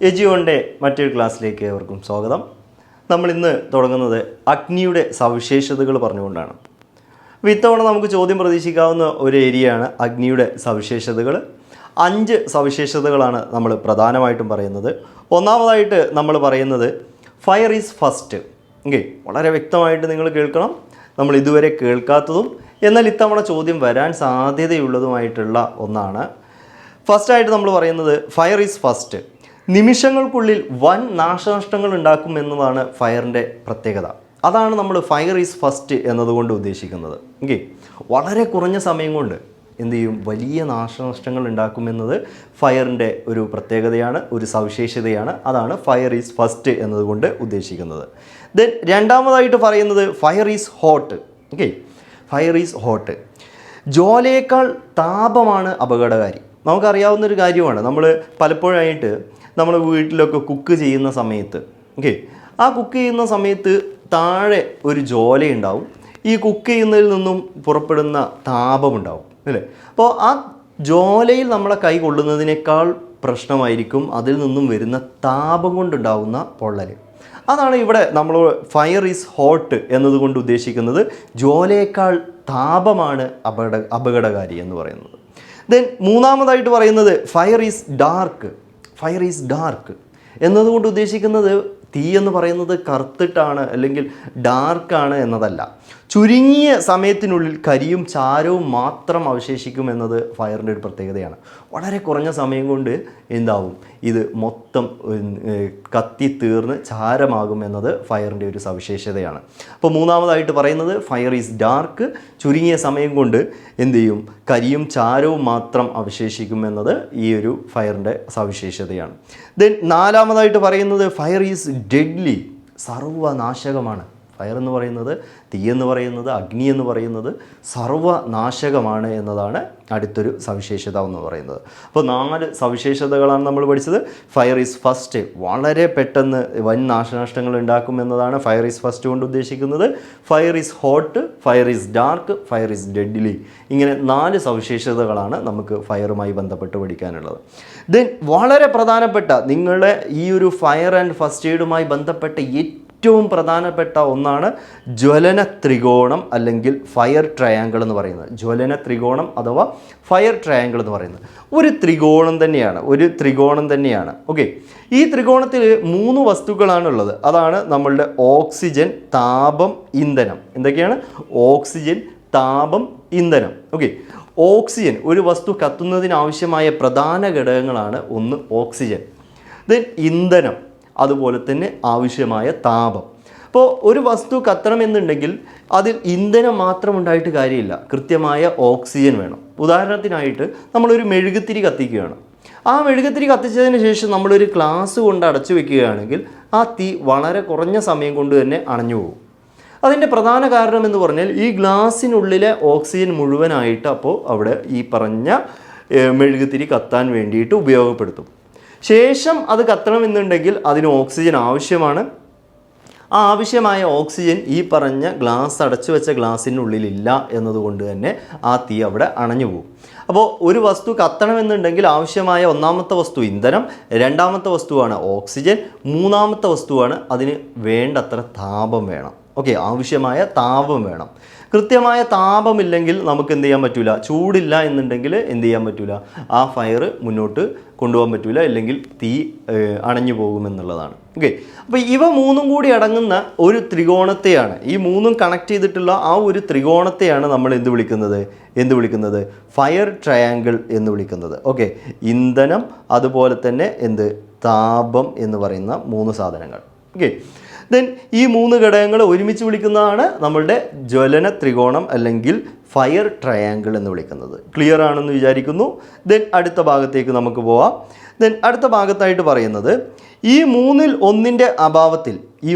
എജിയോന്റെ മറ്റൊരു ക്ലാസ്സിലേക്ക് ഏവർക്കും സ്വാഗതം. നമ്മൾ ഇന്ന് തുടങ്ങുന്നത് അഗ്നിയുടെ സവിശേഷതകൾ പറഞ്ഞുകൊണ്ടാണ്. അപ്പോൾ ഇത്തവണ നമുക്ക് ചോദ്യം പ്രതീക്ഷിക്കാവുന്ന ഒരു ഏരിയയാണ് അഗ്നിയുടെ സവിശേഷതകൾ. 5 സവിശേഷതകളാണ് നമ്മൾ പ്രധാനമായിട്ടും പറയുന്നത്. ഒന്നാമതായിട്ട് നമ്മൾ പറയുന്നത് ഫയർ ഈസ് ഫസ്റ്റ്. വളരെ വ്യക്തമായിട്ട് നിങ്ങൾ കേൾക്കണം. നമ്മൾ ഇതുവരെ കേൾക്കാത്തതും എന്നാൽ ഇത്തവണ ചോദ്യം വരാൻ സാധ്യതയുള്ളതുമായിട്ടുള്ള ഒന്നാണ്. ഫസ്റ്റായിട്ട് നമ്മൾ പറയുന്നത് ഫയർ ഈസ് ഫസ്റ്റ്. നിമിഷങ്ങൾക്കുള്ളിൽ വൻ നാശനഷ്ടങ്ങൾ ഉണ്ടാക്കും എന്നതാണ് ഫയറിൻ്റെ പ്രത്യേകത. അതാണ് നമ്മൾ ഫയർ ഈസ് ഫസ്റ്റ് എന്നതുകൊണ്ട് ഉദ്ദേശിക്കുന്നത്. വളരെ കുറഞ്ഞ സമയം കൊണ്ട് എന്ത് ചെയ്യും, വലിയ നാശനഷ്ടങ്ങൾ ഉണ്ടാക്കുമെന്നത് ഫയറിൻ്റെ ഒരു പ്രത്യേകതയാണ്, ഒരു സവിശേഷതയാണ്. അതാണ് ഫയർ ഈസ് ഫസ്റ്റ് എന്നതുകൊണ്ട് ഉദ്ദേശിക്കുന്നത്. ദെൻ രണ്ടാമതായിട്ട് പറയുന്നത് fire is hot. Fire is hot. ജ്വാലയേക്കാൾ താപമാണ് അപകടകാരി. നമുക്കറിയാവുന്നൊരു കാര്യമാണ്. നമ്മൾ പലപ്പോഴായിട്ട് നമ്മൾ വീട്ടിലൊക്കെ കുക്ക് ചെയ്യുന്ന സമയത്ത് ആ കുക്ക് ചെയ്യുന്ന സമയത്ത് താഴെ ഒരു ജ്വാലയുണ്ടാവും. ഈ കുക്ക് ചെയ്യുന്നതിൽ നിന്നും പുറപ്പെടുന്ന താപമുണ്ടാവും അല്ലേ. അപ്പോൾ ആ ജ്വാലയിൽ നമ്മളെ കൈ കൊള്ളുന്നതിനേക്കാൾ പ്രശ്നമായിരിക്കും അതിൽ നിന്നും വരുന്ന താപം കൊണ്ടുണ്ടാകുന്ന പൊള്ളൽ. അതാണ് ഇവിടെ നമ്മൾ ഫയർ ഈസ് ഹോട്ട് എന്നതുകൊണ്ട് ഉദ്ദേശിക്കുന്നത്. ജ്വാലയേക്കാൾ താപമാണ് അപകടകാരി എന്ന് പറയുന്നത്. ദെൻ മൂന്നാമതായിട്ട് പറയുന്നത് fire is dark. Fire is dark എന്നതുകൊണ്ട് ഉദ്ദേശിക്കുന്നത് തീ എന്ന് പറയുന്നത് കറുത്തിട്ടാണ് അല്ലെങ്കിൽ ഡാർക്കാണ് എന്നതല്ല. ചുരുങ്ങിയ സമയത്തിനുള്ളിൽ കരിയും ചാരവും മാത്രം അവശേഷിക്കും എന്നത് ഫയറിൻ്റെ ഒരു പ്രത്യേകതയാണ്. വളരെ കുറഞ്ഞ സമയം കൊണ്ട് എന്താവും, ഇത് മൊത്തം കത്തി തീർന്ന് ചാരമാകും എന്നത് ഫയറിൻ്റെ ഒരു സവിശേഷതയാണ്. അപ്പോൾ മൂന്നാമതായിട്ട് പറയുന്നത് ഫയർ ഈസ് ഡാർക്ക്. ചുരുങ്ങിയ സമയം കൊണ്ട് എന്ത് ചെയ്യും, കരിയും ചാരവും മാത്രം അവശേഷിക്കും എന്നത് ഈ ഒരു ഫയറിൻ്റെ സവിശേഷതയാണ്. ദെൻ നാലാമതായിട്ട് പറയുന്നത് ഫയർ ഈസ് ഡെഡ്ലി. സർവനാശകമാണ്. ഫയർ എന്ന് പറയുന്നത്, തീ എന്ന് പറയുന്നത്, അഗ്നി എന്ന് പറയുന്നത് സർവനാശകമാണ് എന്നതാണ് അടുത്തൊരു സവിശേഷത എന്ന് പറയുന്നത്. അപ്പോൾ 4 സവിശേഷതകളാണ് നമ്മൾ പഠിച്ചത്. ഫയർ ഈസ് ഫസ്റ്റ്, വളരെ പെട്ടെന്ന് വൻ നാശനഷ്ടങ്ങൾ ഉണ്ടാക്കും എന്നതാണ് ഫയർ ഈസ് ഫസ്റ്റ് കൊണ്ട് ഉദ്ദേശിക്കുന്നത്. Fire is hot, fire is dark, fire is deadly. ഇങ്ങനെ 4 സവിശേഷതകളാണ് നമുക്ക് ഫയറുമായി ബന്ധപ്പെട്ട് പഠിക്കാനുള്ളത്. ദെൻ വളരെ പ്രധാനപ്പെട്ട നിങ്ങളുടെ ഈ ഒരു ഫയർ ആൻഡ് ഫസ്റ്റ് എയ്ഡുമായി ബന്ധപ്പെട്ട ഏറ്റവും പ്രധാനപ്പെട്ട ഒന്നാണ് ജ്വലന ത്രികോണം അല്ലെങ്കിൽ ഫയർ ട്രയാങ്കിൾ എന്ന് പറയുന്നത്. ജ്വലന ത്രികോണം അഥവാ ഫയർ ട്രയാങ്കിൾ എന്ന് പറയുന്നത് ഒരു ത്രികോണം തന്നെയാണ്. ഈ ത്രികോണത്തിൽ 3 വസ്തുക്കളാണുള്ളത്. അതാണ് നമ്മളുടെ ഓക്സിജൻ, താപം, ഇന്ധനം. എന്തൊക്കെയാണ്? ഓക്സിജൻ, താപം, ഇന്ധനം. ഓക്സിജൻ, ഒരു വസ്തു കത്തുന്നതിനാവശ്യമായ പ്രധാന ഘടകങ്ങളാണ്. ഒന്ന് ഓക്സിജൻ, ദെൻ ഇന്ധനം, അതുപോലെ തന്നെ ആവശ്യമായ താപം. അപ്പോൾ ഒരു വസ്തു കത്തണമെന്നുണ്ടെങ്കിൽ അതിൽ ഇന്ധനം മാത്രം ഉണ്ടായിട്ട് കാര്യമില്ല, കൃത്യമായ ഓക്സിജൻ വേണം. ഉദാഹരണത്തിനായിട്ട് നമ്മളൊരു മെഴുകുതിരി കത്തിക്കുകയാണ്. ആ മെഴുകുതിരി കത്തിച്ചതിന് ശേഷം നമ്മളൊരു ഗ്ലാസ് കൊണ്ട് അടച്ചു വെക്കുകയാണെങ്കിൽ ആ തീ വളരെ കുറഞ്ഞ സമയം കൊണ്ട് തന്നെ അണഞ്ഞു പോകും. അതിൻ്റെ പ്രധാന കാരണം എന്ന് പറഞ്ഞാൽ ഈ ഗ്ലാസ്സിനുള്ളിലെ ഓക്സിജൻ മുഴുവനായിട്ട് അപ്പോൾ അവിടെ ഈ പറഞ്ഞ മെഴുകുതിരി കത്താൻ വേണ്ടിയിട്ട് ഉപയോഗപ്പെടുത്തും. ശേഷം അത് കത്തണമെന്നുണ്ടെങ്കിൽ അതിന് ഓക്സിജൻ ആവശ്യമാണ്. ആ ആവശ്യമായ ഓക്സിജൻ ഈ പറഞ്ഞ ഗ്ലാസ് അടച്ചു വെച്ച ഗ്ലാസ്സിനുള്ളിലില്ല എന്നതുകൊണ്ട് തന്നെ ആ തീ അവിടെ അണഞ്ഞു പോകും. അപ്പോൾ ഒരു വസ്തു കത്തണമെന്നുണ്ടെങ്കിൽ ആവശ്യമായ ഒന്നാമത്തെ വസ്തു ഇന്ധനം, രണ്ടാമത്തെ വസ്തുവാണ് ഓക്സിജൻ, മൂന്നാമത്തെ വസ്തുവാണ് അതിന് വേണ്ടത്ര താപം വേണം. ആവശ്യമായ താപം വേണം. കൃത്യമായ താപമില്ലെങ്കിൽ നമുക്ക് എന്ത് ചെയ്യാൻ പറ്റില്ല, ചൂടില്ല എന്നുണ്ടെങ്കിൽ എന്ത് ചെയ്യാൻ പറ്റില്ല, ആ ഫയർ മുന്നോട്ട് കൊണ്ടുപോകാൻ പറ്റില്ല, അല്ലെങ്കിൽ തീ അണഞ്ഞു പോകുമെന്നുള്ളതാണ്. അപ്പോൾ ഇവ 3 കൂടി അടങ്ങുന്ന ഒരു ത്രികോണത്തെയാണ്, ഈ 3 കണക്ട് ചെയ്തിട്ടുള്ള ആ ഒരു ത്രികോണത്തെയാണ് നമ്മൾ എന്ത് വിളിക്കുന്നത് ഫയർ ട്രയാങ്കിൾ എന്ന് വിളിക്കുന്നത്. ഇന്ധനം, അതുപോലെ തന്നെ താപം എന്ന് പറയുന്ന 3 സാധനങ്ങൾ. ദെൻ ഈ 3 ഘടകങ്ങൾ ഒരുമിച്ച് വിളിക്കുന്നതാണ് നമ്മളുടെ ജ്വലന ത്രികോണം അല്ലെങ്കിൽ ഫയർ ട്രയാങ്കിൾ എന്ന് വിളിക്കുന്നത്. ക്ലിയർ ആണെന്ന് വിചാരിക്കുന്നു. ദെൻ അടുത്ത ഭാഗത്തേക്ക് നമുക്ക് പോവാം. ദെൻ അടുത്ത ഭാഗത്തായിട്ട് പറയുന്നത് ഈ 3-ൽ 1-ൻ്റെ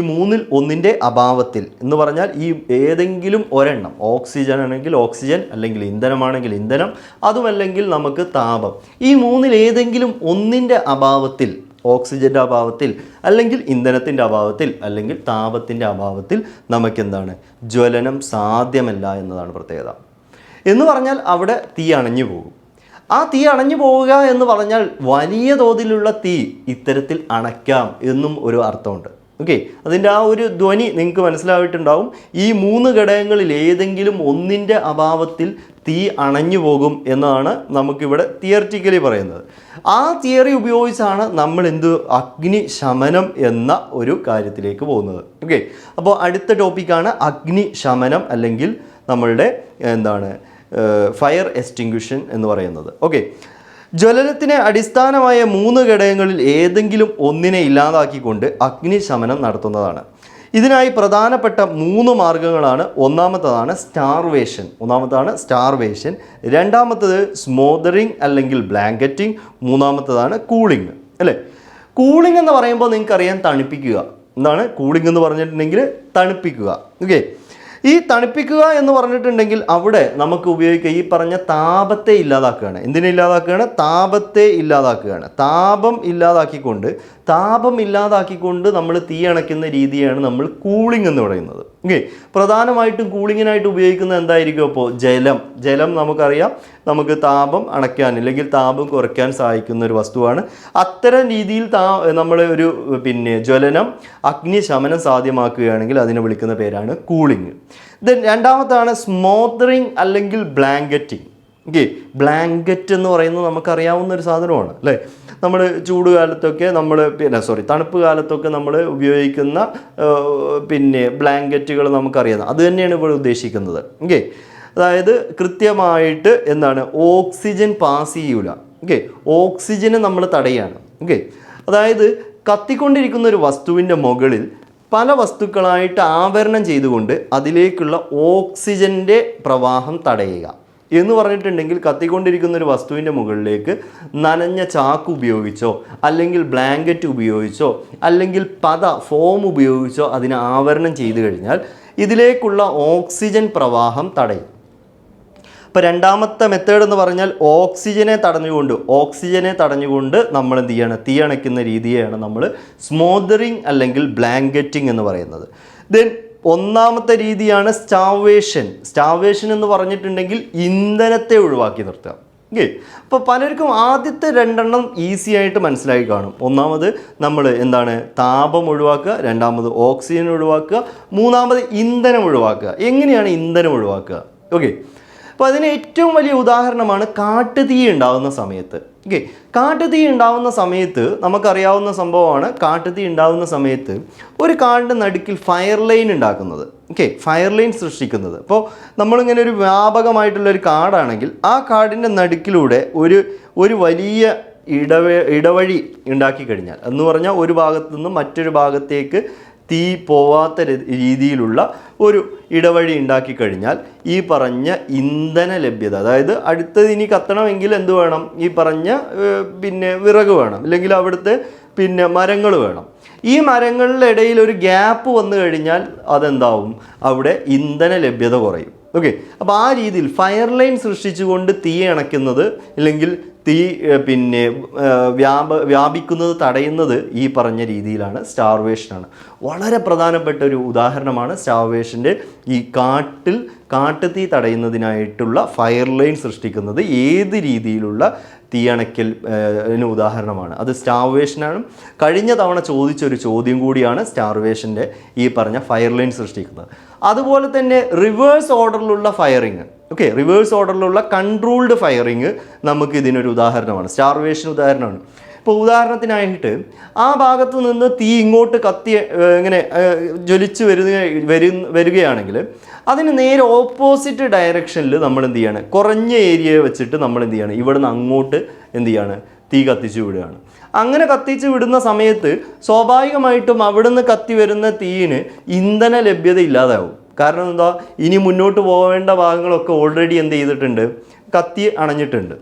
അഭാവത്തിൽ എന്ന് പറഞ്ഞാൽ ഈ ഏതെങ്കിലും ഒരെണ്ണം, ഓക്സിജൻ ആണെങ്കിൽ ഓക്സിജൻ, അല്ലെങ്കിൽ ഇന്ധനമാണെങ്കിൽ ഇന്ധനം, അതുമല്ലെങ്കിൽ നമുക്ക് താപം, ഈ 3-ൽ ഏതെങ്കിലും ഒന്നിൻ്റെ അഭാവത്തിൽ, ഓക്സിജൻ്റെ അഭാവത്തിൽ, അല്ലെങ്കിൽ ഇന്ധനത്തിൻ്റെ അഭാവത്തിൽ, അല്ലെങ്കിൽ താപത്തിൻ്റെ അഭാവത്തിൽ നമുക്കെന്താണ്, ജ്വലനം സാധ്യമല്ല എന്നതാണ് പ്രത്യേകത. എന്ന് പറഞ്ഞാൽ അവിടെ തീ അണഞ്ഞു പോകും. ആ തീ അണഞ്ഞു പോവുക എന്ന് പറഞ്ഞാൽ വലിയ തോതിലുള്ള തീ ഇത്തരത്തിൽ അണയ്ക്കാം എന്നും ഒരു അർത്ഥമുണ്ട്. ഓക്കെ, അതിൻ്റെ ആ ഒരു ധ്വനി നിങ്ങൾക്ക് മനസ്സിലായിട്ടുണ്ടാവും. ഈ 3 ഘടകങ്ങളിൽ ഏതെങ്കിലും ഒന്നിൻ്റെ അഭാവത്തിൽ തീ അണഞ്ഞു പോകും എന്നാണ് നമുക്കിവിടെ തിയറിറ്റിക്കലി പറയുന്നത്. ആ തിയറി ഉപയോഗിച്ചാണ് നമ്മൾ അഗ്നിശമനം എന്ന ഒരു കാര്യത്തിലേക്ക് പോകുന്നത്. ഓക്കെ, അപ്പോൾ അടുത്ത ടോപ്പിക്കാണ് അഗ്നിശമനം അല്ലെങ്കിൽ നമ്മളുടെ ഫയർ എക്സ്റ്റിങ്ക്വിഷൻ എന്ന് പറയുന്നത്. ഓക്കെ, ജ്വലനത്തിന് അടിസ്ഥാനമായ 3 ഘടകങ്ങളിൽ ഏതെങ്കിലും ഒന്നിനെ ഇല്ലാതാക്കിക്കൊണ്ട് അഗ്നിശമനം നടത്തുന്നതാണ്. ഇതിനായി പ്രധാനപ്പെട്ട 3 മാർഗങ്ങളാണ്. ഒന്നാമത്തതാണ് സ്റ്റാർവേഷൻ, രണ്ടാമത്തത് സ്മോദറിങ് അല്ലെങ്കിൽ ബ്ലാങ്കറ്റിംഗ്, മൂന്നാമത്തതാണ് കൂളിംഗ്. അല്ലേ, കൂളിംഗ് എന്ന് പറയുമ്പോൾ നിങ്ങൾക്കറിയാം തണുപ്പിക്കുക. എന്താണ് കൂളിംഗ് എന്ന് പറഞ്ഞിട്ടുണ്ടെങ്കിൽ? തണുപ്പിക്കുക. ഓക്കെ, ഈ തണുപ്പിക്കുക എന്ന് പറഞ്ഞിട്ടുണ്ടെങ്കിൽ അവിടെ നമുക്ക് ഉപയോഗിക്കുക ഈ പറഞ്ഞ താപത്തെ ഇല്ലാതാക്കുകയാണ്. എന്തിനെ ഇല്ലാതാക്കുകയാണ്? താപത്തെ ഇല്ലാതാക്കുകയാണ്. താപം ഇല്ലാതാക്കിക്കൊണ്ട് നമ്മൾ തീ അണയ്ക്കുന്ന രീതിയാണ് നമ്മൾ കൂളിംഗ് എന്ന് പറയുന്നത്. ഓക്കെ, പ്രധാനമായിട്ടും കൂളിങ്ങിനായിട്ട് ഉപയോഗിക്കുന്നത് എന്തായിരിക്കും? അപ്പോൾ ജലം നമുക്കറിയാം, നമുക്ക് താപം അണയ്ക്കാൻ അല്ലെങ്കിൽ താപം കുറയ്ക്കാൻ സഹായിക്കുന്ന ഒരു വസ്തുവാണ്. അത്തരം രീതിയിൽ നമ്മൾ ഒരു ജ്വലനം അഗ്നിശമനം സാധ്യമാക്കുകയാണെങ്കിൽ അതിനെ വിളിക്കുന്ന പേരാണ് കൂളിംഗ്. രണ്ടാമത്താണ് സ്മോദറിങ് അല്ലെങ്കിൽ ബ്ലാങ്കറ്റിംഗ്. ഓക്കെ, ബ്ലാങ്കറ്റ് എന്ന് പറയുന്നത് നമുക്കറിയാവുന്ന ഒരു സാധനമാണ് അല്ലേ. നമ്മൾ ചൂടുകാലത്തൊക്കെ തണുപ്പ് കാലത്തൊക്കെ നമ്മൾ ഉപയോഗിക്കുന്ന ബ്ലാങ്കറ്റുകൾ നമുക്കറിയാം. അത് തന്നെയാണ് ഇവിടെ ഉദ്ദേശിക്കുന്നത്. ഓക്കെ, അതായത് കൃത്യമായിട്ട് ഓക്സിജൻ പാസ് ചെയ്യൂല. ഓക്കെ, ഓക്സിജനെ നമ്മൾ തടയാണ്. ഓക്കെ, അതായത് കത്തിക്കൊണ്ടിരിക്കുന്ന ഒരു വസ്തുവിൻ്റെ മുകളിൽ പല വസ്തുക്കളായിട്ട് ആവരണം ചെയ്തുകൊണ്ട് അതിലേക്കുള്ള ഓക്സിജൻ്റെ പ്രവാഹം തടയുക എന്ന് പറഞ്ഞിട്ടുണ്ടെങ്കിൽ കത്തിക്കൊണ്ടിരിക്കുന്ന ഒരു വസ്തുവിൻ്റെ മുകളിലേക്ക് നനഞ്ഞ ചാക്ക് ഉപയോഗിച്ചോ അല്ലെങ്കിൽ ബ്ലാങ്കറ്റ് ഉപയോഗിച്ചോ അല്ലെങ്കിൽ ഫോം ഉപയോഗിച്ചോ അതിനെ ആവരണം ചെയ്തു കഴിഞ്ഞാൽ ഇതിലേക്കുള്ള ഓക്സിജൻ പ്രവാഹം തടയും. അപ്പോൾ രണ്ടാമത്തെ മെത്തേഡ് എന്ന് പറഞ്ഞാൽ ഓക്സിജനെ തടഞ്ഞുകൊണ്ട് നമ്മൾ എന്ത് ചെയ്യണം? തീ അണയ്ക്കുന്ന രീതിയാണ് നമ്മൾ സ്മോദറിങ് അല്ലെങ്കിൽ ബ്ലാങ്കറ്റിംഗ് എന്ന് പറയുന്നത്. ദെൻ ഒന്നാമത്തെ രീതിയാണ് സ്റ്റാർവേഷൻ എന്ന് പറഞ്ഞിട്ടുണ്ടെങ്കിൽ ഇന്ധനത്തെ ഒഴിവാക്കി നിർത്തുക. ഓക്കെ, അപ്പോൾ പലർക്കും ആദ്യത്തെ 2 ഈസി ആയിട്ട് മനസ്സിലായി കാണും. ഒന്നാമത് നമ്മൾ താപം ഒഴിവാക്കുക, രണ്ടാമത് ഓക്സിജൻ ഒഴിവാക്കുക, മൂന്നാമത് ഇന്ധനം ഒഴിവാക്കുക. എങ്ങനെയാണ് ഇന്ധനം ഒഴിവാക്കുക? ഓക്കെ, അപ്പോൾ അതിന് ഏറ്റവും വലിയ ഉദാഹരണമാണ് കാട്ടുതീ ഉണ്ടാകുന്ന സമയത്ത്. ഓക്കെ, കാട്ടുതീ ഉണ്ടാകുന്ന സമയത്ത് നമുക്കറിയാവുന്ന സംഭവമാണ്. കാട്ടുതീ ഉണ്ടാകുന്ന സമയത്ത് ഒരു കാടിൻ്റെ നടുക്കിൽ ഫയർ ലൈൻ ഉണ്ടാക്കുന്നത്. ഓക്കെ, ഫയർ ലൈൻ സൃഷ്ടിക്കുന്നത്. അപ്പോൾ നമ്മളിങ്ങനെ ഒരു വ്യാപകമായിട്ടുള്ളൊരു കാടാണെങ്കിൽ ആ കാടിൻ്റെ നടുക്കിലൂടെ ഒരു വലിയ ഇടവഴി ഉണ്ടാക്കി കഴിഞ്ഞാൽ എന്ന് പറഞ്ഞാൽ ഒരു ഭാഗത്തു നിന്നും മറ്റൊരു ഭാഗത്തേക്ക് തീ പോവാത്ത രീതിയിലുള്ള ഒരു ഇടവഴി ഉണ്ടാക്കി കഴിഞ്ഞാൽ ഈ പറഞ്ഞ ഇന്ധന ലഭ്യത, അതായത് അടുത്തത് ഇനി കത്തണമെങ്കിൽ എന്ത് വേണം? ഈ പറഞ്ഞ വിറക് വേണം, അല്ലെങ്കിൽ അവിടുത്തെ മരങ്ങൾ വേണം. ഈ മരങ്ങളുടെ ഇടയിൽ ഒരു ഗ്യാപ്പ് വന്നു കഴിഞ്ഞാൽ അതെന്താവും? അവിടെ ഇന്ധന ലഭ്യത കുറയും. ഓക്കെ, അപ്പോൾ ആ രീതിയിൽ ഫയർ ലൈൻ സൃഷ്ടിച്ചുകൊണ്ട് തീ അണയ്ക്കുന്നത് അല്ലെങ്കിൽ തീ വ്യാപിക്കുന്നത് തടയുന്നത് ഈ പറഞ്ഞ രീതിയിലാണ്, സ്റ്റാർവേഷനാണ്. വളരെ പ്രധാനപ്പെട്ട ഒരു ഉദാഹരണമാണ് സ്റ്റാർവേഷൻ്റെ. ഈ കാട്ടുതീ തടയുന്നതിനായിട്ടുള്ള ഫയർ ലൈൻ സൃഷ്ടിക്കുന്നത് ഏത് രീതിയിലുള്ള തീയണയ്ക്കലിന് ഉദാഹരണമാണ്. അത് സ്റ്റാർവേഷനാണ്. കഴിഞ്ഞ തവണ ചോദിച്ചൊരു ചോദ്യം കൂടിയാണ് സ്റ്റാർവേഷൻ്റെ ഈ പറഞ്ഞ ഫയർ ലൈൻ സൃഷ്ടിക്കുന്നത്. അതുപോലെ തന്നെ റിവേഴ്സ് ഓർഡറിലുള്ള ഫയറിങ്. ഓക്കെ, റിവേഴ്സ് ഓർഡറിലുള്ള കൺട്രോൾഡ് ഫയറിങ് നമുക്ക് ഇതിനൊരു ഉദാഹരണമാണ്, സ്റ്റാർവേഷൻ ഉദാഹരണമാണ്. ഇപ്പോൾ ഉദാഹരണത്തിനായിട്ട് ആ ഭാഗത്ത് നിന്ന് തീ ഇങ്ങോട്ട് ഇങ്ങനെ ജ്വലിച്ച് വരികയാണെങ്കിൽ അതിന് നേരെ ഓപ്പോസിറ്റ് ഡയറക്ഷനിൽ നമ്മൾ എന്ത് ചെയ്യാണ്? കുറഞ്ഞ ഏരിയയെ വെച്ചിട്ട് നമ്മൾ എന്ത് ചെയ്യാണ്? ഇവിടുന്ന് അങ്ങോട്ട് എന്ത് ചെയ്യാണ്? തീ കത്തിച്ചു വിടുകയാണ്. അങ്ങനെ കത്തിച്ച് വിടുന്ന സമയത്ത് സ്വാഭാവികമായിട്ടും അവിടുന്ന് കത്തി വരുന്ന തീയിന് ഇന്ധന ലഭ്യത ഇല്ലാതാവും. കാരണം എന്താ? ഇനി മുന്നോട്ട് പോകേണ്ട ഭാഗങ്ങളൊക്കെ ഓൾറെഡി എന്ത് ചെയ്തിട്ടുണ്ട്? കത്തി അണഞ്ഞിട്ടുണ്ട്.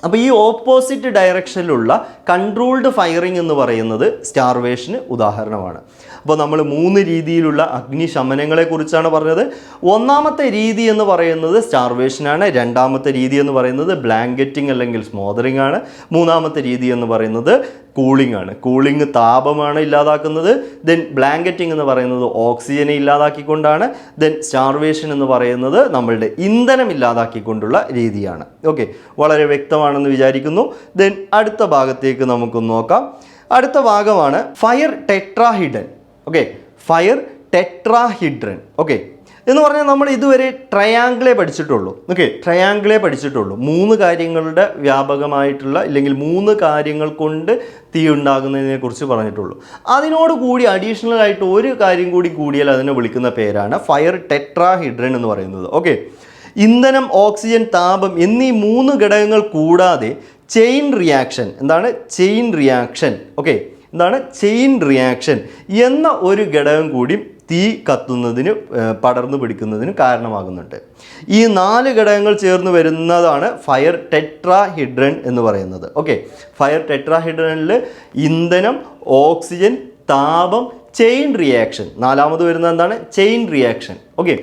അപ്പോൾ ഈ ഓപ്പോസിറ്റ് ഡയറക്ഷനിലുള്ള കൺട്രോൾഡ് ഫയറിംഗ് എന്ന് പറയുന്നത് സ്റ്റാർവേഷന് ഉദാഹരണമാണ്. അപ്പോൾ നമ്മൾ 3 രീതിയിലുള്ള അഗ്നിശമനങ്ങളെ കുറിച്ചാണ് പറഞ്ഞത്. ഒന്നാമത്തെ രീതി എന്ന് പറയുന്നത് സ്റ്റാർവേഷനാണ്. രണ്ടാമത്തെ രീതി എന്ന് പറയുന്നത് ബ്ലാങ്കറ്റിംഗ് അല്ലെങ്കിൽ സ്മോദറിംഗ് ആണ്. മൂന്നാമത്തെ രീതി എന്ന് പറയുന്നത് കൂളിംഗ് ആണ്. കൂളിംഗ് താപമാണ് ഇല്ലാതാക്കുന്നത്. ദെൻ ബ്ലാങ്കറ്റിംഗ് എന്ന് പറയുന്നത് ഓക്സിജനെ ഇല്ലാതാക്കിക്കൊണ്ടാണ്. ദെൻ സ്റ്റാർവേഷൻ എന്ന് പറയുന്നത് നമ്മളുടെ ഇന്ധനം ഇല്ലാതാക്കിക്കൊണ്ടുള്ള രീതിയാണ്. ഓക്കെ, വളരെ വ്യക്തമാണെന്ന് വിചാരിക്കുന്നു. ദെൻ അടുത്ത ഭാഗത്തേക്ക് നമുക്കൊന്ന് നോക്കാം. അടുത്ത ഭാഗമാണ് fire tetrahedron. Okay, fire tetrahedron. Okay എന്ന് പറഞ്ഞാൽ നമ്മൾ ഇതുവരെ ട്രയാങ്കിളെ പഠിച്ചിട്ടുള്ളൂ. ഓക്കെ, ട്രയാങ്കിളെ പഠിച്ചിട്ടുള്ളൂ. 3 കാര്യങ്ങളുടെ വ്യാപകമായിട്ടുള്ള ഇല്ലെങ്കിൽ 3 കാര്യങ്ങൾ കൊണ്ട് തീ ഉണ്ടാകുന്നതിനെ കുറിച്ച് പറഞ്ഞിട്ടുള്ളൂ. അതിനോട് കൂടി അഡീഷണൽ ആയിട്ട് ഒരു കാര്യം കൂടി കൂടിയാൽ അതിനെ വിളിക്കുന്ന പേരാണ് ഫയർ ടെട്രാഹിഡ്രൻ എന്ന് പറയുന്നത്. ഓക്കെ, ഇന്ധനം, ഓക്സിജൻ, താപം എന്നീ 3 ഘടകങ്ങൾ കൂടാതെ ചെയിൻ റിയാക്ഷൻ. എന്താണ് ചെയിൻ റിയാക്ഷൻ? ഓക്കെ, എന്താണ് ചെയിൻ റിയാക്ഷൻ എന്ന ഒരു ഘടകം കൂടി തീ കത്തുന്നതിന് പടർന്നു പിടിക്കുന്നതിന് കാരണമാകുന്നുണ്ട്. ഈ 4 ഘടകങ്ങൾ ചേർന്ന് വരുന്നതാണ് ഫയർ ടെട്രാഹിഡ്രൻ എന്ന് പറയുന്നത്. ഓക്കെ, ഫയർ ടെട്രാഹിഡ്രനിൽ ഇന്ധനം, ഓക്സിജൻ, താപം, ചെയിൻ റിയാക്ഷൻ. 4ാമത് വരുന്നത് എന്താണ്? Chain reaction. Okay,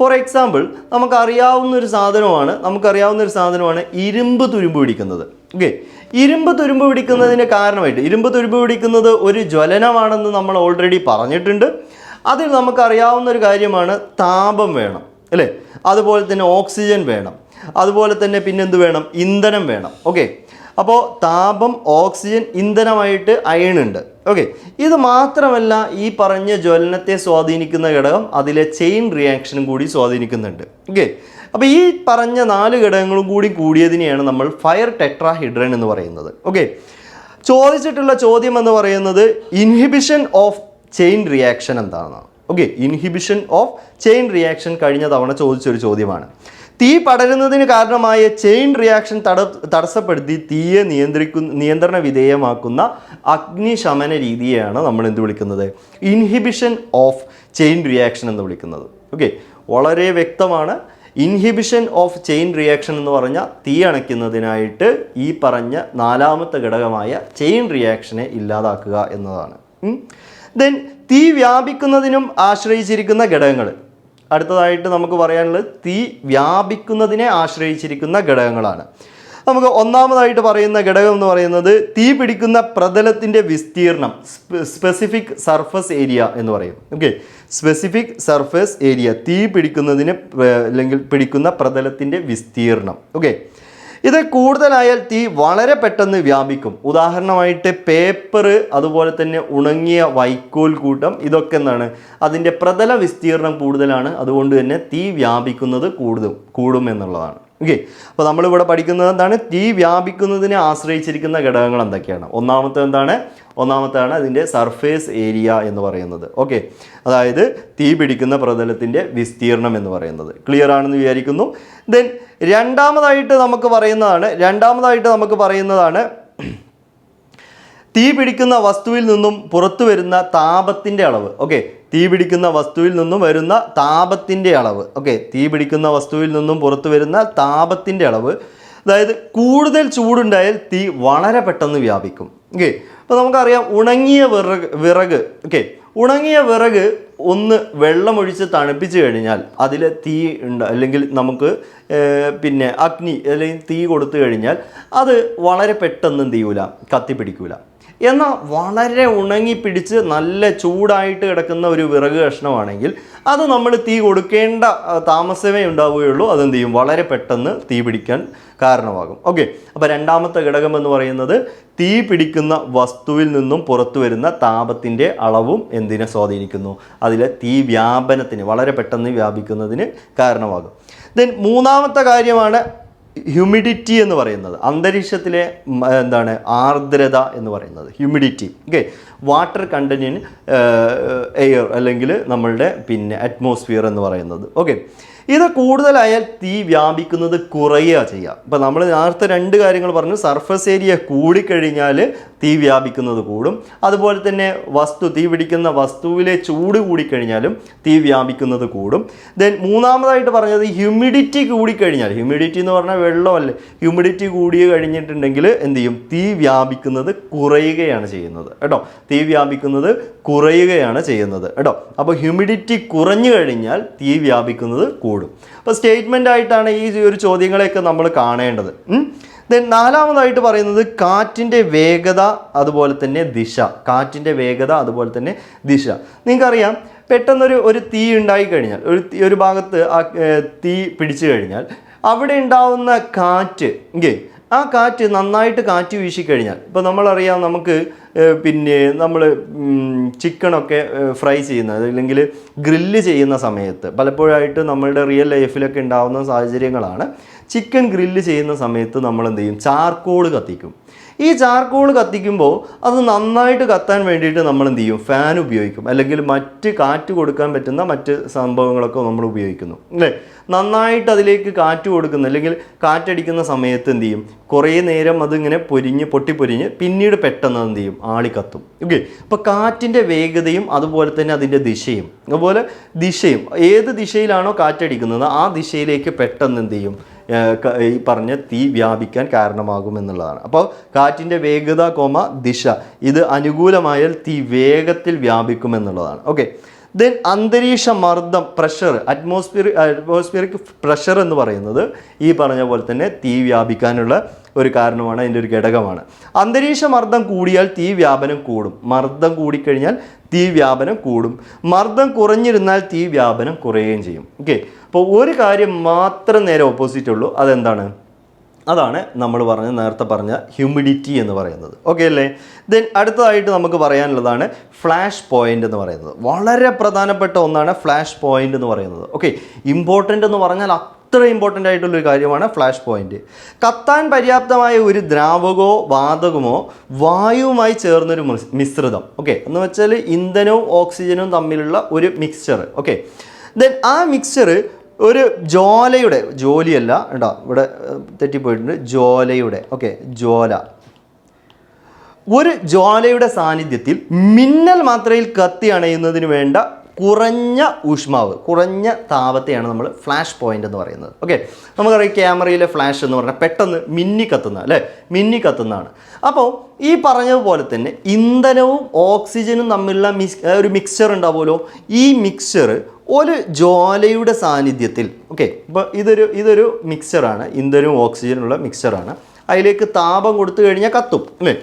for example നമുക്കറിയാവുന്നൊരു സാധനമാണ് ഇരുമ്പ് തുരുമ്പ് പിടിക്കുന്നത്. ഓക്കെ, ഇരുമ്പ് തുരുമ്പ് പിടിക്കുന്നതിന് കാരണമായിട്ട് ഇരുമ്പ് തുരുമ്പ് പിടിക്കുന്നത് ഒരു ജ്വലനമാണെന്ന് നമ്മൾ ഓൾറെഡി പറഞ്ഞിട്ടുണ്ട്. അതിൽ നമുക്കറിയാവുന്ന ഒരു കാര്യമാണ് താപം വേണം അല്ലേ, അതുപോലെ തന്നെ ഓക്സിജൻ വേണം, അതുപോലെ തന്നെ പിന്നെന്ത് വേണം? ഇന്ധനം വേണം. ഓക്കെ, അപ്പോൾ താപം, ഓക്സിജൻ, ഇന്ധനമായിട്ട് അയൺ ഉണ്ട്. ഓക്കെ, ഇത് മാത്രമല്ല ഈ പറഞ്ഞ ജ്വലനത്തെ സ്വാധീനിക്കുന്ന ഘടകം അതിലെ ചെയിൻ റിയാക്ഷനും കൂടി സ്വാധീനിക്കുന്നുണ്ട്. ഓക്കെ, അപ്പോൾ ഈ പറഞ്ഞ 4 ഘടകങ്ങളും കൂടി കൂടിയതിനെയാണ് നമ്മൾ ഫയർ ടെട്രാഹിഡ്രൻ എന്ന് പറയുന്നത്. ഓക്കെ, ചോദിച്ചിട്ടുള്ള ചോദ്യം എന്ന് പറയുന്നത് ഇൻഹിബിഷൻ ഓഫ് ചെയിൻ റിയാക്ഷൻ എന്താണെന്നാണ്. Okay, inhibition of chain reaction കഴിഞ്ഞ തവണ ചോദിച്ചൊരു ചോദ്യമാണ്. തീ പടരുന്നതിന് കാരണമായ ചെയിൻ റിയാക്ഷൻ തടസ്സപ്പെടുത്തി തീയെ നിയന്ത്രണ വിധേയമാക്കുന്ന അഗ്നിശമന രീതിയെയാണ് നമ്മൾ എന്ത് വിളിക്കുന്നത്? ഇൻഹിബിഷൻ ഓഫ് ചെയിൻ റിയാക്ഷൻ എന്ന് വിളിക്കുന്നത്. ഓക്കെ, വളരെ വ്യക്തമാണ്. ഇൻഹിബിഷൻ ഓഫ് ചെയിൻ റിയാക്ഷൻ എന്ന് പറഞ്ഞാൽ തീ അണയ്ക്കുന്നതിനായിട്ട് ഈ പറഞ്ഞ 4ാമത്തെ ഘടകമായ ചെയിൻ റിയാക്ഷനെ ഇല്ലാതാക്കുക എന്നതാണ്. ദെൻ തീ വ്യാപിക്കുന്നതിനും ആശ്രയിച്ചിരിക്കുന്ന ഘടകങ്ങൾ. അടുത്തതായിട്ട് നമുക്ക് പറയാനുള്ളത് തീ വ്യാപിക്കുന്നതിനെ ആശ്രയിച്ചിരിക്കുന്ന ഘടകങ്ങളാണ്. നമുക്ക് ഒന്നാമതായിട്ട് പറയുന്ന ഘടകം എന്ന് പറയുന്നത് തീ പിടിക്കുന്ന പ്രതലത്തിൻ്റെ വിസ്തീർണം, സ്പെസിഫിക് സർഫസ് ഏരിയ എന്ന് പറയും. ഓക്കെ, സ്പെസിഫിക് സർഫസ് ഏരിയ, തീ പിടിക്കുന്നതിന് അല്ലെങ്കിൽ പിടിക്കുന്ന പ്രതലത്തിൻ്റെ വിസ്തീർണം. ഓക്കെ, ഇത് കൂടുതലായാൽ തീ വളരെ പെട്ടെന്ന് വ്യാപിക്കും. ഉദാഹരണമായിട്ട് പേപ്പർ, അതുപോലെ തന്നെ ഉണങ്ങിയ വൈക്കോൽ കൂട്ടം, ഇതൊക്കെ എന്താണ്? അതിൻ്റെ പ്രതല വിസ്തീർണം കൂടുതലാണ്. അതുകൊണ്ട് തന്നെ തീ വ്യാപിക്കുന്നത് കൂടും എന്നുള്ളതാണ്. ഓക്കെ, അപ്പോൾ നമ്മളിവിടെ പഠിക്കുന്നത് എന്താണ്? തീ വ്യാപിക്കുന്നതിനെ ആശ്രയിച്ചിരിക്കുന്ന ഘടകങ്ങൾ എന്തൊക്കെയാണ്? ഒന്നാമത്താണ് അതിൻ്റെ സർഫേസ് ഏരിയ എന്ന് പറയുന്നത്. ഓക്കെ, അതായത് തീ പിടിക്കുന്ന പ്രതലത്തിൻ്റെ വിസ്തീർണം എന്ന് പറയുന്നത്. ക്ലിയർ ആണെന്ന് വിചാരിക്കുന്നു. ദെൻ രണ്ടാമതായിട്ട് നമുക്ക് പറയുന്നതാണ് തീ പിടിക്കുന്ന വസ്തുവിൽ നിന്നും പുറത്തു വരുന്ന താപത്തിൻ്റെ അളവ്. ഓക്കെ, തീ പിടിക്കുന്ന വസ്തുവിൽ നിന്നും വരുന്ന താപത്തിൻ്റെ അളവ്. ഓക്കെ, തീ പിടിക്കുന്ന വസ്തുവിൽ നിന്നും പുറത്തു വരുന്ന താപത്തിൻ്റെ അളവ്. അതായത് കൂടുതൽ ചൂടുണ്ടായാൽ തീ വളരെ പെട്ടെന്ന് വ്യാപിക്കും. ഓക്കെ, അപ്പോൾ നമുക്കറിയാം ഉണങ്ങിയ വിറക്. ഓക്കെ, ഉണങ്ങിയ വിറക് ഒന്ന് വെള്ളമൊഴിച്ച് തണുപ്പിച്ച് കഴിഞ്ഞാൽ അതിൽ തീ ഉണ്ട്, അല്ലെങ്കിൽ നമുക്ക് പിന്നെ അഗ്നി അല്ലെങ്കിൽ തീ കൊടുത്തു കഴിഞ്ഞാൽ അത് വളരെ പെട്ടെന്ന് എന്ത് ചെയ്യൂല? കത്തിപ്പിടിക്കൂല. എന്നാൽ വളരെ ഉണങ്ങിപ്പിടിച്ച് നല്ല ചൂടായിട്ട് കിടക്കുന്ന ഒരു വിറക് കഷ്ണമാണെങ്കിൽ അത് നമ്മൾ തീ കൊടുക്കേണ്ട താമസമേ ഉണ്ടാവുകയുള്ളൂ. അതെന്ത് ചെയ്യും? വളരെ പെട്ടെന്ന് തീ പിടിക്കാൻ കാരണമാകും. ഓക്കെ, അപ്പോൾ രണ്ടാമത്തെ ഘടകം എന്ന് പറയുന്നത് തീ പിടിക്കുന്ന വസ്തുവിൽ നിന്നും പുറത്തു വരുന്ന താപത്തിൻ്റെ അളവും എന്തിനെ സ്വാധീനിക്കുന്നു? അതിലെ തീ വ്യാപനത്തിന്, വളരെ പെട്ടെന്ന് വ്യാപിക്കുന്നതിന് കാരണമാകും. ദെൻ മൂന്നാമത്തെ കാര്യമാണ് ഹ്യൂമിഡിറ്റി എന്ന് പറയുന്നത്. അന്തരീക്ഷത്തിലെ ആർദ്രത എന്ന് പറയുന്നത് humidity. Okay, water content in air അല്ലെങ്കിൽ നമ്മളുടെ അറ്റ്മോസ്ഫിയർ എന്ന് പറയുന്നത്. ഓക്കെ, ഇത് കൂടുതലായാൽ തീ വ്യാപിക്കുന്നത് കുറയുക ചെയ്യുക. ഇപ്പോൾ നമ്മൾ നേരത്തെ 2 കാര്യങ്ങൾ പറഞ്ഞു. സർഫസ് ഏരിയ കൂടിക്കഴിഞ്ഞാൽ തീ വ്യാപിക്കുന്നത് കൂടും. അതുപോലെ തന്നെ തീ പിടിക്കുന്ന വസ്തുവിലെ ചൂട് കൂടിക്കഴിഞ്ഞാലും തീ വ്യാപിക്കുന്നത് കൂടും. ദെൻ മൂന്നാമതായിട്ട് പറഞ്ഞത് ഹ്യൂമിഡിറ്റി കൂടിക്കഴിഞ്ഞാൽ, ഹ്യൂമിഡിറ്റി എന്ന് പറഞ്ഞാൽ വെള്ളമല്ലേ, ഹ്യൂമിഡിറ്റി കൂടി കഴിഞ്ഞിട്ടുണ്ടെങ്കിൽ എന്ത് ചെയ്യും? തീ വ്യാപിക്കുന്നത് കുറയുകയാണ് ചെയ്യുന്നത് കേട്ടോ. തീ വ്യാപിക്കുന്നത് കുറയുകയാണ് ചെയ്യുന്നത് കേട്ടോ. അപ്പോൾ ഹ്യൂമിഡിറ്റി കുറഞ്ഞു കഴിഞ്ഞാൽ തീ വ്യാപിക്കുന്നത് കൂടും. അപ്പോൾ സ്റ്റേറ്റ്മെൻ്റ് ആയിട്ടാണ് ഈ ഒരു ചോദ്യങ്ങളെയൊക്കെ നമ്മൾ കാണേണ്ടത്. ദെൻ നാലാമതായിട്ട് പറയുന്നത് കാറ്റിൻ്റെ വേഗത അതുപോലെ തന്നെ ദിശ. കാറ്റിൻ്റെ വേഗത അതുപോലെ തന്നെ ദിശ. നിങ്ങൾക്കറിയാം, പെട്ടെന്നൊരു തീ ഉണ്ടായി കഴിഞ്ഞാൽ, ഒരു ഭാഗത്ത് തീ പിടിച്ചു കഴിഞ്ഞാൽ അവിടെ ഉണ്ടാവുന്ന കാറ്റ്, ആ കാറ്റ് നന്നായിട്ട് കാറ്റ് വീശിക്കഴിഞ്ഞാൽ, ഇപ്പോൾ നമ്മളറിയാം, നമുക്ക് പിന്നെ നമ്മൾ ചിക്കനൊക്കെ ഫ്രൈ ചെയ്യുന്നത് അല്ലെങ്കിൽ ഗ്രില്ല് ചെയ്യുന്ന സമയത്ത് പലപ്പോഴായിട്ട് നമ്മളുടെ റിയൽ ലൈഫിലൊക്കെ ഉണ്ടാകുന്ന സാഹചര്യങ്ങളാണ്. ചിക്കൻ ഗ്രില്ല് ചെയ്യുന്ന സമയത്ത് നമ്മൾ എന്ത് ചെയ്യും? ചാർക്കോൾ കത്തിക്കും. ഈ ചാർക്കോൾ കത്തിക്കുമ്പോൾ അത് നന്നായിട്ട് കത്താൻ വേണ്ടിയിട്ട് നമ്മൾ എന്ത് ചെയ്യും? ഫാൻ ഉപയോഗിക്കും, അല്ലെങ്കിൽ മറ്റ് കാറ്റ് കൊടുക്കാൻ പറ്റുന്ന മറ്റ് സംഭവങ്ങളൊക്കെ നമ്മൾ ഉപയോഗിക്കുന്നു, അല്ലേ? നന്നായിട്ട് അതിലേക്ക് കാറ്റ് കൊടുക്കുന്ന അല്ലെങ്കിൽ കാറ്റടിക്കുന്ന സമയത്ത് എന്ത് ചെയ്യും? കുറേ നേരം അതിങ്ങനെ പൊട്ടിപ്പൊരിഞ്ഞ് പിന്നീട് പെട്ടെന്ന് എന്ത് ചെയ്യും? ആളി കത്തും. ഓക്കെ, അപ്പോൾ കാറ്റിൻ്റെ വേഗതയും അതുപോലെ തന്നെ അതിൻ്റെ ദിശയും, അതുപോലെ ദിശയും, ഏത് ദിശയിലാണോ കാറ്റടിക്കുന്നത് ആ ദിശയിലേക്ക് പെട്ടെന്ന് എന്ത് ചെയ്യും? ഈ പറഞ്ഞ തീ വ്യാപിക്കാൻ കാരണമാകുമെന്നുള്ളതാണ്. അപ്പോൾ കാറ്റിൻ്റെ വേഗത, ദിശ, ഇത് അനുകൂലമായാൽ തീ വേഗത്തിൽ വ്യാപിക്കുമെന്നുള്ളതാണ്. ഓക്കെ, ദെൻ അന്തരീക്ഷ മർദ്ദം, പ്രഷർ, അറ്റ്മോസ്ഫിയറിക് പ്രഷർ എന്ന് പറയുന്നത് ഈ പറഞ്ഞ പോലെ തന്നെ തീ വ്യാപിക്കാനുള്ള ഒരു കാരണമാണ്, അതിൻ്റെ ഒരു ഘടകമാണ്. അന്തരീക്ഷ മർദ്ദം കൂടിയാൽ തീ വ്യാപനം കൂടും. മർദ്ദം കൂടിക്കഴിഞ്ഞാൽ തീ വ്യാപനം കൂടും. മർദ്ദം കുറഞ്ഞിരുന്നാൽ തീ വ്യാപനം കുറയുകയും ചെയ്യും. ഓക്കെ, അപ്പോൾ ഒരു കാര്യം മാത്രം നേരെ ഓപ്പോസിറ്റ് ഉള്ളൂ. അതെന്താണ്? അതാണ് നമ്മൾ നേരത്തെ പറഞ്ഞ ഹ്യൂമിഡിറ്റി എന്ന് പറയുന്നത്. ഓക്കെ അല്ലേ? ദെൻ അടുത്തതായിട്ട് നമുക്ക് പറയാനുള്ളതാണ് ഫ്ലാഷ് പോയിൻ്റ് എന്ന് പറയുന്നത്. വളരെ പ്രധാനപ്പെട്ട ഒന്നാണ് ഫ്ലാഷ് പോയിൻ്റ് എന്ന് പറയുന്നത്. ഓക്കെ, ഇമ്പോർട്ടൻ്റ് എന്ന് പറഞ്ഞാൽ അത്ര ഇമ്പോർട്ടൻ്റ് ആയിട്ടുള്ളൊരു കാര്യമാണ് ഫ്ലാഷ് പോയിൻ്റ്. കത്താൻ പര്യാപ്തമായ ഒരു ദ്രാവകമോ വാതകമോ വായുവുമായി ചേർന്നൊരു മിശ്രിതം. ഓക്കെ, എന്ന് വെച്ചാൽ ഇന്ധനവും ഓക്സിജനും തമ്മിലുള്ള ഒരു മിക്സ്ചർ. ഓക്കെ, ദെൻ ആ മിക്സ്ചർ ഒരു ജോലിയല്ല കേട്ടോ, ഇവിടെ തെറ്റിപ്പോയിട്ടുണ്ട്, ഒരു ജ്വാലയുടെ സാന്നിധ്യത്തിൽ മിന്നൽ മാത്രയിൽ കത്തി അണയുന്നതിന് വേണ്ട കുറഞ്ഞ ഊഷ്മാവ്, കുറഞ്ഞ താപത്തെയാണ് നമ്മൾ ഫ്ലാഷ് പോയിന്റ് എന്ന് പറയുന്നത്. ഓക്കെ, നമുക്കറിയാം ക്യാമറയിലെ ഫ്ലാഷ് എന്ന് പറഞ്ഞാൽ പെട്ടെന്ന് മിന്നി കത്തുന്നതാണ്. അപ്പോൾ ഈ പറഞ്ഞതുപോലെ തന്നെ ഇന്ധനവും ഓക്സിജനും തമ്മിലുള്ള ഒരു മിക്സ്ചർ ഉണ്ടാവുമല്ലോ. ഈ മിക്സ്ചർ ഒരു ജ്വാലയുടെ സാന്നിധ്യത്തിൽ, ഓക്കെ, ഇപ്പോൾ ഇതൊരു മിക്സ്ചറാണ്, ഇന്ധനവും ഓക്സിജനുള്ള മിക്സ്ചറാണ്. അതിലേക്ക് താപം കൊടുത്തു കഴിഞ്ഞാൽ കത്തും, അല്ലേ?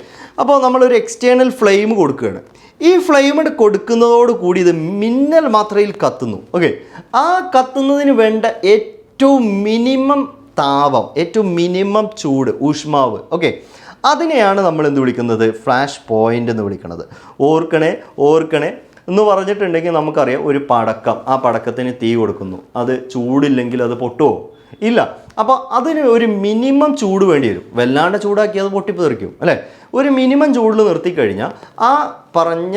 അപ്പോൾ നമ്മളൊരു എക്സ്റ്റേണൽ ഫ്ലെയിം കൊടുക്കുകയാണ്. ഈ ഫ്ലെയിം കൊടുക്കുന്നതോട് കൂടി ഇത് മിന്നൽ മാത്രയിൽ കത്തുന്നു. ഓക്കെ, ആ കത്തുന്നതിന് വേണ്ട ഏറ്റവും മിനിമം താപം, ഏറ്റവും മിനിമം ചൂട്, ഊഷ്മാവ്, ഓക്കെ, അതിനെയാണ് നമ്മൾ എന്ത് വിളിക്കുന്നത്? ഫ്ലാഷ് പോയിൻ്റ് എന്ന് വിളിക്കുന്നത്. ഓർക്കണേ എന്ന് പറഞ്ഞിട്ടുണ്ടെങ്കിൽ നമുക്കറിയാം, ഒരു പടക്കം, ആ പടക്കത്തിന് തീ കൊടുക്കുന്നു, അത് ചൂടില്ലെങ്കിൽ അത് പൊട്ടുമോ? ഇല്ല. അപ്പോൾ അതിന് ഒരു മിനിമം ചൂട് വേണ്ടി വരും. വല്ലാണ്ട് ചൂടാക്കി അത് പൊട്ടിത്തെറിക്കും, അല്ലേ? ഒരു മിനിമം ചൂടിൽ നിർത്തിക്കഴിഞ്ഞാൽ ആ പറഞ്ഞ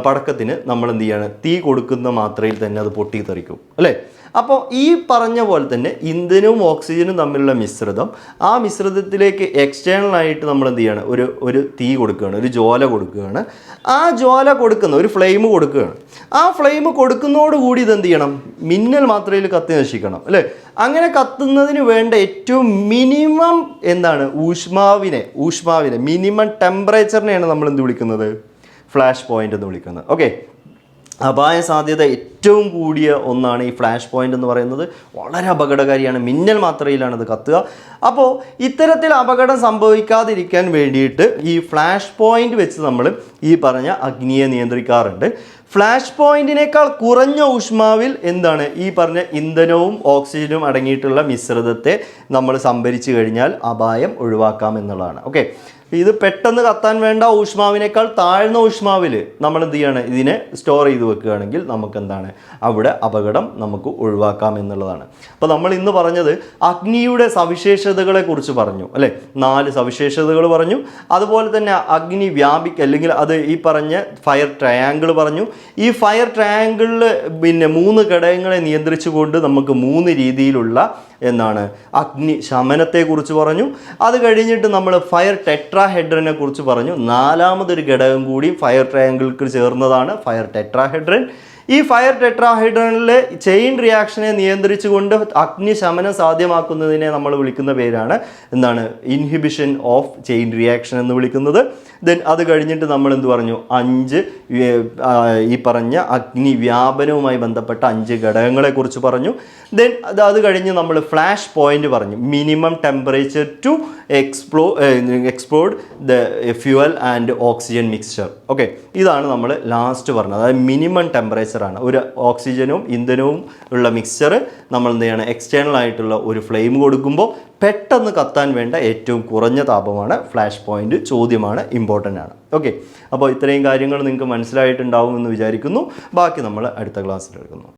പടക്കത്തിന് നമ്മൾ എന്ത് ചെയ്യാണ്? തീ കൊടുക്കുന്ന മാത്രയിൽ തന്നെ അത് പൊട്ടിത്തെറിക്കും, അല്ലേ? അപ്പോൾ ഈ പറഞ്ഞ പോലെ തന്നെ ഇന്ധനവും ഓക്സിജനും തമ്മിലുള്ള മിശ്രിതം, ആ മിശ്രിതത്തിലേക്ക് എക്സ്റ്റേണലായിട്ട് നമ്മൾ എന്ത് ചെയ്യാണ്? ഒരു തീ കൊടുക്കുകയാണ്, ഒരു ജ്വാല കൊടുക്കുകയാണ്. ആ ജ്വാല കൊടുക്കുന്ന ഒരു ഫ്ലെയിം കൊടുക്കുകയാണ്. ആ ഫ്ലെയിം കൊടുക്കുന്നതോടുകൂടി ഇതെന്ത് ചെയ്യണം? മിന്നൽ മാത്രയിൽ കത്തി നശിക്കണം, അല്ലേ? അങ്ങനെ കത്തുന്നതിന് വേണ്ട ഏറ്റവും മിനിമം എന്താണ്? ഊഷ്മാവിനെ മിനിമം ടെമ്പറേച്ചറിനെയാണ് നമ്മൾ എന്ത് വിളിക്കുന്നത്? ഫ്ലാഷ് പോയിന്റ് എന്ന് വിളിക്കുന്നത്. ഓക്കെ, അപായ സാധ്യത ഏറ്റവും കൂടിയ ഒന്നാണ് ഈ ഫ്ലാഷ് പോയിന്റ് എന്ന് പറയുന്നത്. വളരെ അപകടകാരിയാണ്, മിന്നൽ മാത്രയിലാണ് ഇത് കത്തുക. അപ്പോൾ ഇത്തരത്തിൽ അപകടം സംഭവിക്കാതിരിക്കാൻ വേണ്ടിയിട്ട് ഈ ഫ്ലാഷ് പോയിന്റ് വെച്ച് നമ്മൾ ഈ പറഞ്ഞ അഗ്നിയെ നിയന്ത്രിക്കാറുണ്ട്. ഫ്ലാഷ് പോയിന്റിനേക്കാൾ കുറഞ്ഞ ഊഷ്മാവിൽ എന്താണ്? ഈ പറഞ്ഞ ഇന്ധനവും ഓക്സിജനും അടങ്ങിയിട്ടുള്ള മിശ്രിതത്തെ നമ്മൾ സംഭരിച്ചു കഴിഞ്ഞാൽ അപായം ഒഴിവാക്കാം എന്നുള്ളതാണ്. ഓക്കെ, ഇത് പെട്ടെന്ന് കത്താൻ വേണ്ട ഊഷ്മാവിനേക്കാൾ താഴ്ന്ന ഊഷ്മാവിൽ നമ്മൾ എന്ത് ചെയ്യാണ്? ഇതിനെ സ്റ്റോർ ചെയ്ത് വെക്കുകയാണെങ്കിൽ നമുക്ക് എന്താണ്? അവിടെ അപകടം നമുക്ക് ഒഴിവാക്കാം എന്നുള്ളതാണ്. അപ്പോൾ നമ്മൾ ഇന്ന് പറഞ്ഞത് അഗ്നിയുടെ സവിശേഷതകളെ കുറിച്ച് പറഞ്ഞു, അല്ലേ? 4 സവിശേഷതകൾ പറഞ്ഞു. അതുപോലെ തന്നെ അഗ്നി അല്ലെങ്കിൽ അത് ഈ പറഞ്ഞ ഫയർ ട്രയാങ്കിൾ പറഞ്ഞു. ഈ ഫയർ ട്രയാങ്കിളിൽ 3 ഘടകങ്ങളെ നിയന്ത്രിച്ചുകൊണ്ട് നമുക്ക് 3 രീതിയിലുള്ള അഗ്നി ശമനത്തെക്കുറിച്ച് പറഞ്ഞു. അത് കഴിഞ്ഞിട്ട് നമ്മൾ ഫയർ ടെട്രാഹെഡ്രനെ കുറിച്ച് പറഞ്ഞു. 4മതൊരു ഘടകം കൂടി ഫയർ ട്രയാങ്കിൾക്ക് ചേർന്നതാണ് ഫയർ ടെട്രാഹെഡ്രൻ. ഈ ഫയർ ടെട്രാഹെഡ്രനിലെ ചെയിൻ റിയാക്ഷനെ നിയന്ത്രിച്ചുകൊണ്ട് അഗ്നിശമനം സാധ്യമാക്കുന്നതിനെ നമ്മൾ വിളിക്കുന്ന പേരാണ് ഇൻഹിബിഷൻ ഓഫ് ചെയിൻ റിയാക്ഷൻ എന്ന് വിളിക്കുന്നത്. ദെൻ അത് കഴിഞ്ഞിട്ട് നമ്മൾ എന്ത് പറഞ്ഞു, 5 ഈ പറഞ്ഞ അഗ്നി വ്യാപനവുമായി ബന്ധപ്പെട്ട 5 ഘടകങ്ങളെക്കുറിച്ച് പറഞ്ഞു. ദെൻ അത് കഴിഞ്ഞ് നമ്മൾ ഫ്ലാഷ് പോയിന്റ് പറഞ്ഞു, minimum temperature to explode the fuel and oxygen mixture. Okay, ഇതാണ് നമ്മൾ ലാസ്റ്റ് പറഞ്ഞത്. അതായത് മിനിമം ടെമ്പറേച്ചറാണ്. ഒരു ഓക്സിജനും ഇന്ധനവും ഉള്ള മിക്സ്ചർ നമ്മൾ എന്ത് ചെയ്യണം, എക്സ്റ്റേണൽ ആയിട്ടുള്ള ഒരു ഫ്ലെയിം കൊടുക്കുമ്പോൾ പെട്ടെന്ന് കത്താൻ വേണ്ട ഏറ്റവും കുറഞ്ഞ താപമാണ് ഫ്ലാഷ് പോയിന്റ്. ചോദ്യമാണ്, ഇമ്പോർട്ടൻ്റ് ആണ്. ഓക്കെ, അപ്പോൾ ഇത്രയും കാര്യങ്ങൾ നിങ്ങൾക്ക് മനസ്സിലായിട്ടുണ്ടാവും എന്ന് വിചാരിക്കുന്നു. ബാക്കി നമ്മൾ അടുത്ത ക്ലാസ്സിൽ എടുക്കുന്നു.